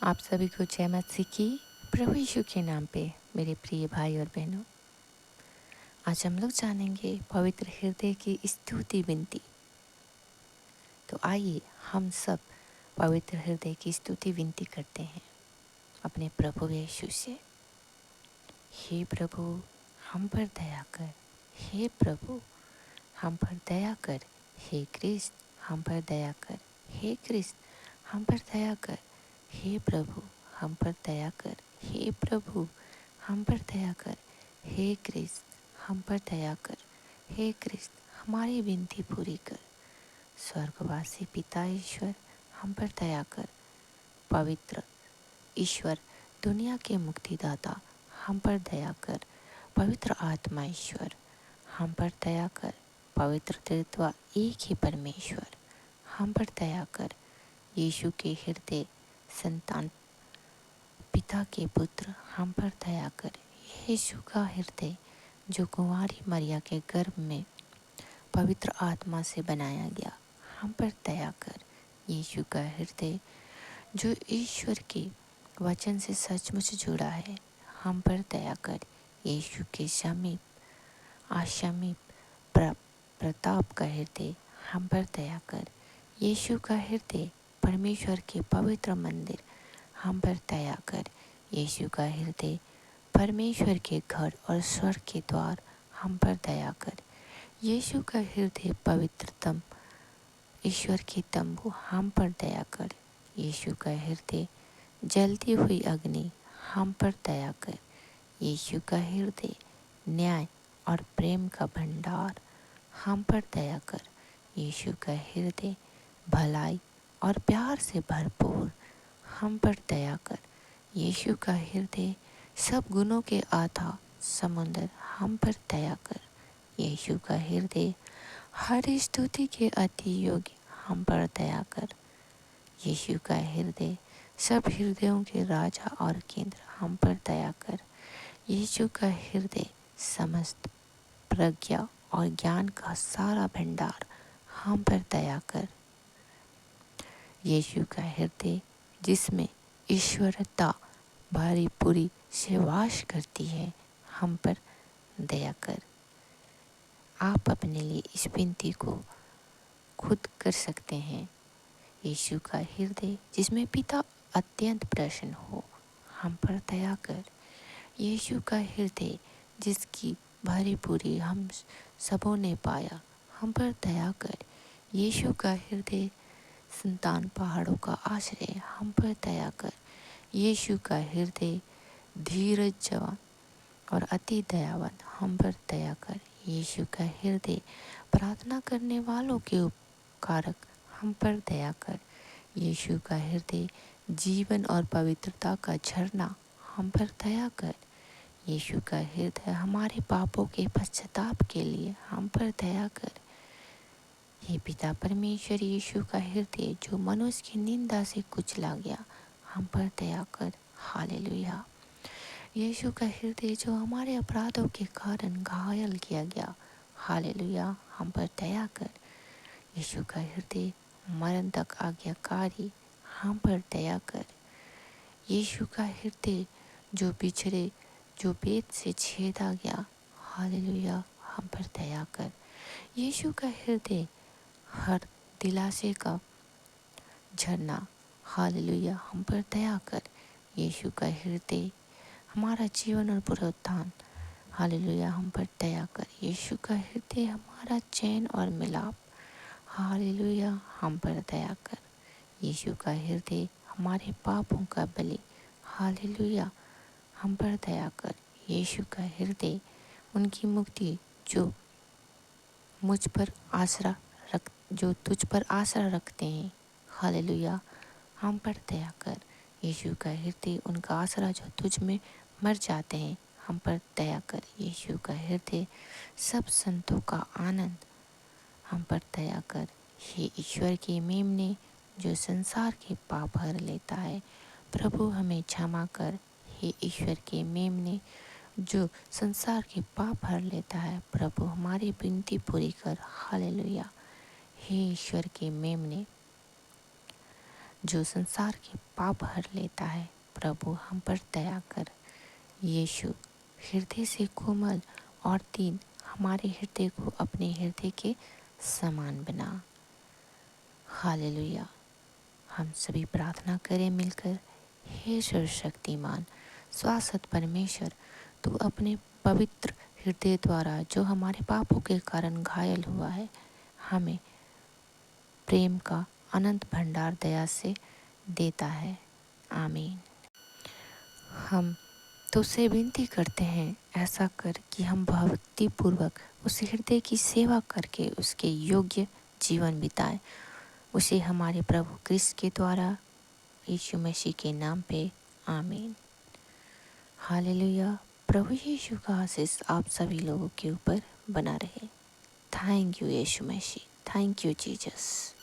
आप सभी को जय मसीह की। प्रभु यीशु के नाम पे मेरे प्रिय भाई और बहनों, आज हम लोग जानेंगे पवित्र हृदय की स्तुति विनती। तो आइए हम सब पवित्र हृदय की स्तुति विनती करते हैं अपने प्रभु यीशु से। हे प्रभु, हम पर दया कर। हे प्रभु, हम पर दया कर। हे क्रिस्त, हम पर दया कर। हे क्रिस्त, हम पर दया कर। हे प्रभु, हम पर दया कर। हे प्रभु, हम पर दया कर। हे क्रिस्त, हम पर दया कर। हे क्रिस्त, हमारी विनती पूरी कर। स्वर्गवासी पिता ईश्वर, हम पर दया कर। पवित्र ईश्वर, दुनिया के मुक्तिदाता, हम पर दया कर। पवित्र आत्मा ईश्वर, हम पर दया कर। पवित्र त्रित्व एक ही परमेश्वर, हम पर दया कर। यीशु के हृदय संतान, पिता के पुत्र, हम पर दया कर। यीशु का हृदय जो कुंवारी मरिया के गर्भ में पवित्र आत्मा से बनाया गया, हम पर दया कर। यीशु का हृदय जो ईश्वर के वचन से सचमुच जुड़ा है, हम पर दया कर। यीशु के समीप आशमीप प्रताप का हृदय, हम पर दया कर। यीशु का हृदय परमेश्वर के पवित्र मंदिर, हम पर दया कर। यीशु का हृदय परमेश्वर के घर और स्वर्ग के द्वार, हम पर दया कर। यीशु का हृदय पवित्रतम ईश्वर के तंबू, हम पर दया कर। यीशु का हृदय जलती हुई अग्नि, हम पर दया कर। यीशु का हृदय न्याय और प्रेम का भंडार, हम पर दया कर। यीशु का हृदय भलाई और प्यार से भरपूर, हम पर दया कर। यीशु का हृदय सब गुणों के आधा समुद्र, हम पर दया कर। यीशु का हृदय हर स्तुति के अति योग्य, हम पर दया कर। यीशु का हृदय सब हृदयों के राजा और केंद्र, हम पर दया कर। यीशु का हृदय समस्त प्रज्ञा और ज्ञान का सारा भंडार, हम पर दया कर। यीशु का हृदय जिसमें ईश्वरता भारी पूरी से वास करती है, हम पर दया कर। आप अपने लिए इस विनती को खुद कर सकते हैं। यीशु का हृदय जिसमें पिता अत्यंत प्रसन्न हो, हम पर दया कर। यीशु का हृदय जिसकी भरी पूरी हम सबों ने पाया, हम पर दया कर। यीशु का हृदय संतान पहाड़ों का आश्रय, हम पर दया कर। यीशु का हृदय धीरज जवान और अति दयावान, हम पर दया कर। यीशु का हृदय प्रार्थना करने वालों के उपकारक, हम पर दया कर। यीशु का हृदय जीवन और पवित्रता का झरना, हम पर दया कर। यीशु का हृदय हमारे पापों के पश्चाताप के लिए, हम पर दया कर। हे पिता परमेश्वर, यीशु का हृदय जो मनुष्य की निंदा से कुचला गया, हम पर दया कर। हालेलुया। यीशु का हृदय जो हमारे अपराधों के कारण घायल किया गया, हालेलुया, हम पर दया कर। यीशु का हृदय मरण तक आज्ञाकारी, हम पर दया कर। यीशु का हृदय जो बिछड़े, जो पेट से छेदा गया, हालेलुया, हम पर दया कर। यीशु का हृदय हर दिलासे का झरना, हालेलुया, हम पर दया कर। यीशु का हृदय हमारा जीवन और पुनरुत्थान, हालेलुया, हम पर दया कर। यीशु का हृदय हमारा चैन और मिलाप, हालेलुया, हम पर दया कर। यीशु का हृदय हमारे पापों का बलि, हालेलुया, हम पर दया कर। यीशु का हृदय उनकी मुक्ति जो मुझ पर आसरा रख जो तुझ पर आसरा रखते हैं, हालेलुया, हम पर दया कर। यीशु का हृदय उनका आसरा जो तुझ में मर जाते हैं, हम पर दया कर। यीशु का हृदय सब संतों का आनंद, हम पर दया कर। हे ईश्वर के मेमने जो संसार के पाप हर लेता है, प्रभु हमें क्षमा कर। हे ईश्वर के मेमने जो संसार के पाप हर लेता है, प्रभु हमारी विनती पूरी कर। हालेलुया। हे ईश्वर के मेमने जो संसार के पाप हर लेता है। प्रभु हम पर दया कर। यीशु, हृदय से कोमल और दीन हमारे हृदय को अपने हृदय के समान बना। हालेलुया। हम सभी प्रार्थना करें मिलकर। हे सर्वशक्तिमान शाश्वत परमेश्वर, तू अपने पवित्र हृदय द्वारा जो हमारे पापों के कारण घायल हुआ है, हमें प्रेम का अनंत भंडार दया से देता है। आमीन। हम तुझसे विनती करते हैं, ऐसा कर कि हम भक्तिपूर्वक उस हृदय की सेवा करके उसके योग्य जीवन बिताएं। उसे हमारे प्रभु क्रिस्त के द्वारा यीशु मसीह के नाम पे। आमीन। हालेलुया। प्रभु यीशु का आशीष आप सभी लोगों के ऊपर बना रहे। थैंक यू यीशु मसीह। Thank you Jesus.